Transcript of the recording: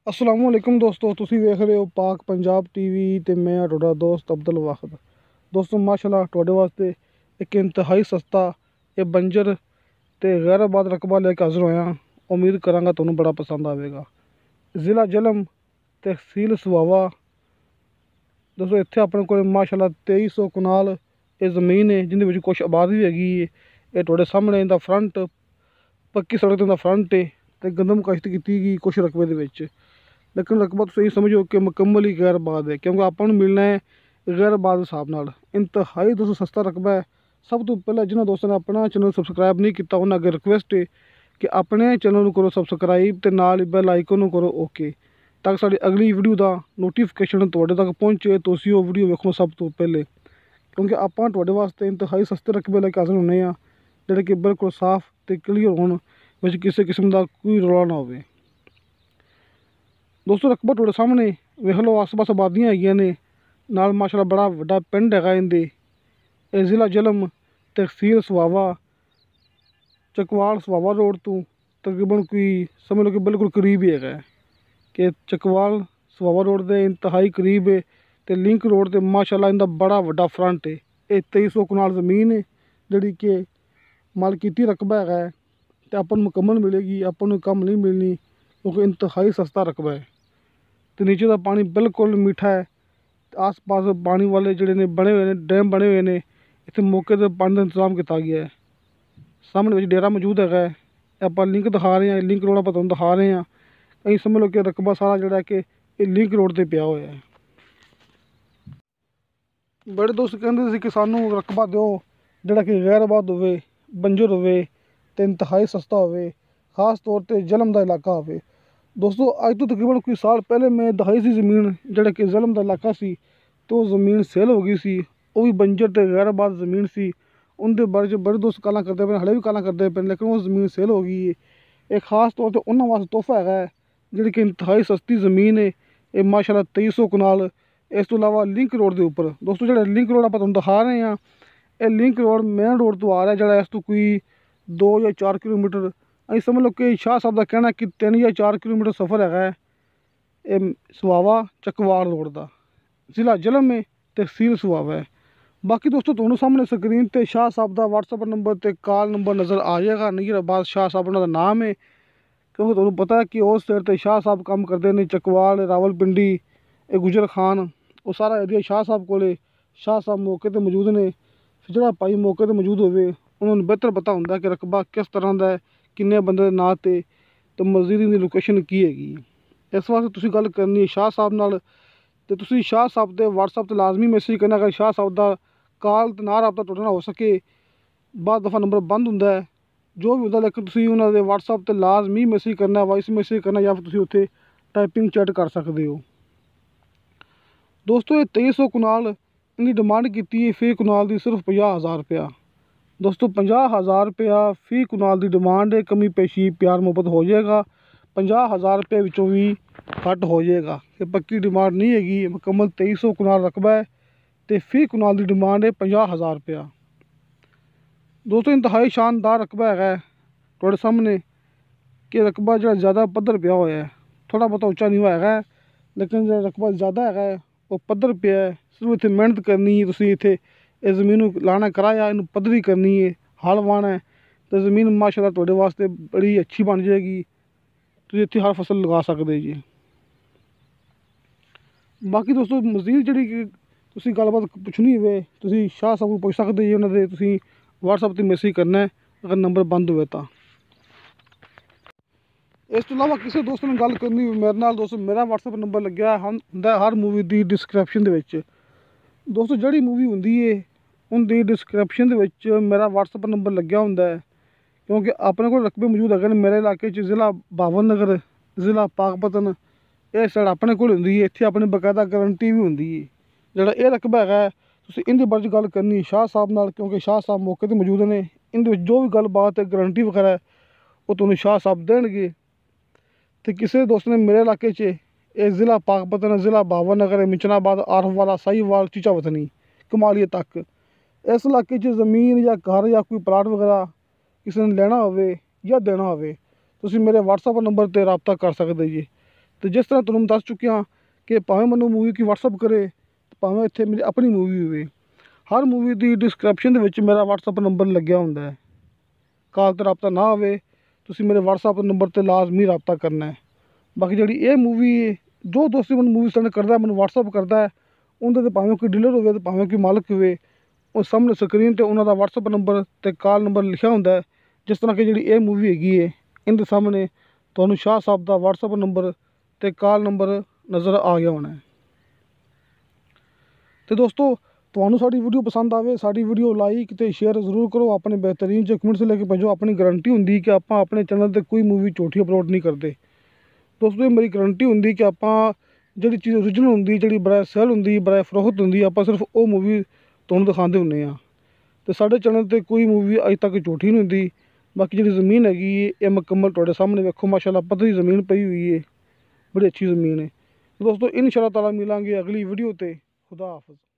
अस्सलाम वालेकुम दोस्तों, तुसी वेख रहे हो पाक पंजाब टीवी ते मैं तुहाडा दोस्त अब्दुल वाहिद। दोस्तों माशाल्लाह तुहाडे वास्ते एक इंतहाई सस्ता ये बंजर ते गैराबाद रकबा लेके हाजिर होया। उम्मीद करांगा तुहानू बड़ा पसंद आवेगा। ज़िला जलम तहसील सुहावा। दोस्तों इत्थे अपने कोल माशाल्लाह 2300 कनाल ये ज़मीन है, जिंदे विच कुछ आबाद भी हैगी है। ये तुहाडे सामने इंदा फ्रंट पक्की सड़क ते इंदा फ्रंट है ते गंदम काश्त कीती गई कुछ रकबे दे विच। लेकिन रकबा तुसीं समझो कि मुकम्मल ही गैरबाद है, क्योंकि आपां नूं मिलना है गैरबाद हिसाब नाल। इंतहाई दोस्तों सस्ता रकबा है। सब तो पहले जिन्होंने दोस्तों ने अपना चैनल सबसक्राइब नहीं किया उन्हें अगर रिक्वेस्ट है कि अपने चैनल करो सबसक्राइब ते नाल ही बैल आइकन करो ओके, ताकि साडी अगली वीडियो का नोटिफिकेशन तुहाडे तक पहुँचे, तुसीं वो वीडियो वेखो सब तो पहले। क्योंकि आपां तुहाडे वास्ते इंतहाई सस्ते रकबे लेके हाजिर होने आ, जिहड़े कि बिल्कुल साफ ते क्लीयर होण, विच किसी किस्म का कोई रौला ना होवे। दोस्तों रकबा तुहाडे सामने वेख लो, आस पास आबादियां हैगियां ने, नाल माशाल्लाह बड़ा वड्डा पिंड हैगा इंदे। ये ज़िला जलम तहसील सुहावा चकवाल सुहावा रोड तो तकरीबन कोई समझ लो कि बिल्कुल करीब ही है कि चकवाल सुहावा रोड के इंतहाई करीब है। तो लिंक रोड ते माशाल्लाह इंदा बड़ा वड्डा फ्रंट है। ये 2300 कनाल ज़मीन है जिहड़ी कि मालकीती रकबा है तो अपन मुकम्मल मिलेगी, अपन कम नहीं मिलनी, क्योंकि इंतहाई सस्ता रकबा है। तो नीचे का पानी बिल्कुल मीठा है। आस पास पानी वाले जोड़े ने बने हुए हैं, डैम बने हुए हैं। इतने मौके पर पानी का इंतजाम किया गया है। सामने विच डेरा मौजूद है। आप लिंक दिखा रहे हैं, लिंक रोड आप तुहानूं दिखा रहे हैं। कहीं समझ लो कि रकबा सारा जोड़ा है कि ये लिंक रोड पर पिया हुआ है। बड़े दोस्त कहते थे कि सानू रकबा दो जोड़ा कि गैरबाद होवे, बंजर होवे ते इंतहाई सस्ता होवे, खास तौर पर जलम का इलाका होवे। दोस्तों अज तो तकरीबन कोई साल पहले मैं दिखाई सी ज़मीन जोड़ा कि जलम का इलाका सी, तो ज़मीन सेल हो गई सी। वो भी बंजर ते गैरबाद ज़मीन सी। उनके बारे च बड़े दोस्त गालां करते पे, हले भी गालां करते पे, लेकिन वो ज़मीन सेल हो गई है। एक खास तौर पर उन्होंने वास्ते तोहफा है जी कि इंतहाई सस्ती ज़मीन है। ये माशाल्लाह 2300 कनाल। इस तो इलावा लिंक रोड के उपर दोस्तों जो लिंक रोड आप तुहानूं दिखा रहे हैं, ये लिंक रोड मेन रोड तो आ रहा है, जोड़ा इस तो कोई 2 या 4 किलोमीटर, अं समझ लो कि शाह साहब का कहना कि 3 या 4 किलोमीटर सफ़र है। ये सुहावा चकवाल रोड का ज़िला जलम है, तहसील सुहावा है। बाकी दोस्तों तुहानूं सामने स्क्रीन पर शाह साहब का व्हाट्सअप नंबर ते कॉल नंबर नज़र आ जाएगा। नज़ीराबाद शाह साहब उन्होंने नाम है, क्योंकि तुहानूं पता है कि उस साइड ते शाह साहब काम करते हैं। चकवाल रावलपिंडी ये गुजर खान वो सारा एरिया शाह साहब को। शाह साहब मौके पर मौजूद ने। जो भाई मौके पर मौजूद होवे उन्होंने बेहतर पता होंगे कि रकबा किस तरह का है, किन्ने बंदे दे नां ते तो मज़दूरी की लोकेशन की हैगी। इस वास्ते तुसीं गल करनी है शाह साहब नाल, ते तुसीं शाह साहब के व्हाट्सअप ते लाजमी मैसेज करना। अगर शाह साहब का कॉल ते ना रबता तुहाडे नाल हो सके, बाद दफ़ा नंबर बंद होंदा है, जो भी होंदा, लेकिन तुसीं उन्हां दे व्हाट्सअप ते लाजमी मैसेज करना, वॉइस मैसेज करना, या फिर तुसीं उत्थे टाइपिंग चैट कर सकते हो। दोस्तों ये 2300 कनाल इनकी डिमांड की फी कनाल की सिर्फ 50,000 रुपया। दोस्तों 50,000 रुपया फी कनाल की डिमांड है। कमी पेशी प्यार मुहब्बत हो जाएगा। 50,000 रुपये विचों भी घट हो जाएगा। ये पक्की डिमांड नहीं हैगी। मुकम्मल 2300 कनाल रकबा है तो फी कनाल की डिमांड है 50,000 रुपया। दोस्तों इंतहाई शानदार रकबा है तुहाडे सामने कि रकबा जो ज़्यादा पद्धर पिया हुआ है, थोड़ा बहुत उच्चा नीवा है, लेकिन जो रकबा ज़्यादा है वो पद्धर पिया है। सिर्फ इतने मेहनत करनी है, तुसीं इत्थे इस ज़मीन लाना कराया, इनू पद्धरी करनी है, हल वाहना है, तो ज़मीन माशाल्लाह तुहाडे वास्ते बड़ी अच्छी बन जाएगी। तुसीं इत्थे हर फसल लगा सकते जी। बाकी दोस्तों मज़ीद जिहड़ी कि तुसीं गलबात पुछनी होवे तुसीं शाह साहब को पुछ सकते जी। उन्होंने तुसीं व्हाट्सअप ते मैसेज करना है अगर नंबर बंद होवे तो। इस तो इलावा किसी दोस्त ने गल करनी मेरे नाल, दोस्तों मेरा व्हाट्सअप नंबर लग्या हुंदा हर मूवी की डिस्क्रिप्शन दे विच। दोस्तों जिहड़ी मूवी हुंदी है उनकी डिस्क्रिप्शन दे विच मेरा व्हाट्सअप नंबर लग्या हुंदा है, क्योंकि अपने को रकबे मौजूद है मेरे इलाके ज़िला बावन नगर, ज़िला पाकपतन, ये साइड अपने को हुंदी है। इत्थे अपनी बकायदा गारंटी भी हुंदी है। जिहड़ा ये रकबा है तुसीं इहदे बारे गल करनी शाह साहब नाल, क्योंकि शाह साहब मौके पर मौजूद ने। इहदे विच जो भी गलबात है गारंटी वगैरह है वो तुहानूं शाह साहब देणगे। तो किसी दोस्त ने मेरे इलाके ये ज़िला पाकपतन, ज़िला बावन नगर, मिचनाबाद, आरफवाला, साहीवाल, चीचावतनी, कमालिया तक इस इलाके ज़मीन या घर या कोई प्लाट वगैरह किसी ने लेना होवे या देना होवे, तुसीं मेरे व्हाट्सअप नंबर पर रबता कर सकते जी। तो जिस तरह तुहानूं दस चुकिया कि भावें मैनूं मूवी की व्हाट्सअप करे, भावें इत्थे मेरी अपनी मूवी होवे, हर मूवी की डिस्क्रिप्शन दे विच मेरा व्हाट्सअप नंबर लग्या हुंदा है। कॉल ते राबता ना होवे, तुसीं मेरे व्हाट्सअप नंबर ते लाजमी राबता करना है। बाकी जिहड़ी ये मूवी है, जो दोस्त मैनूं मूवी सेंड करदा है, मैनूं व्हाट्सअप करदा है, उंदे ते भावें कोई डीलर होवे ते भावें कोई मालक होवे, उस सामने स्क्रीन ते उन्हां दा व्हाट्सअप नंबर ते कॉल नंबर लिखिया हुंदा है। जिस तरह कि जिहड़ी ये मूवी हैगी है, इहदे सामने तुहानूं शाह साहब दा व्हाट्सअप नंबर ते कॉल नंबर नज़र आ गया होना है। तो दोस्तों, तुहानूं साडी वीडियो पसंद आवे, साडी वीडियो लाइक ते शेयर जरूर करो। अपने बेहतरीन जो कमेंट्स लेके भेजो। अपनी गारंटी हुंदी कि आपां अपने चैनल ते कोई मूवी झूठी अपलोड नहीं करते। दोस्तों, ये मेरी गारंटी हुंदी कि आपां जिहड़ी चीज़ ओरिजिनल हुंदी, जिहड़ी बड़ा सेल हुंदी, बड़ा फरोख्त हुंदी, आपां सिर्फ वो मूवी तुहानूं दिखांदे हुंदे आ। तो साडे चैनल ते कोई मूवी अज तक झूठी नहीं हुंदी। बाकी जिहड़ी ज़मीन हैगी ये मुकम्मल तुहाडे सामने वेखो, माशाअल्लाह पद्धरी ज़मीन पई हुई है, बड़ी अच्छी ज़मीन है। दोस्तों, इंशाअल्लाह ताला मिलांगे अगली वीडियो ते। खुदा हाफिज़।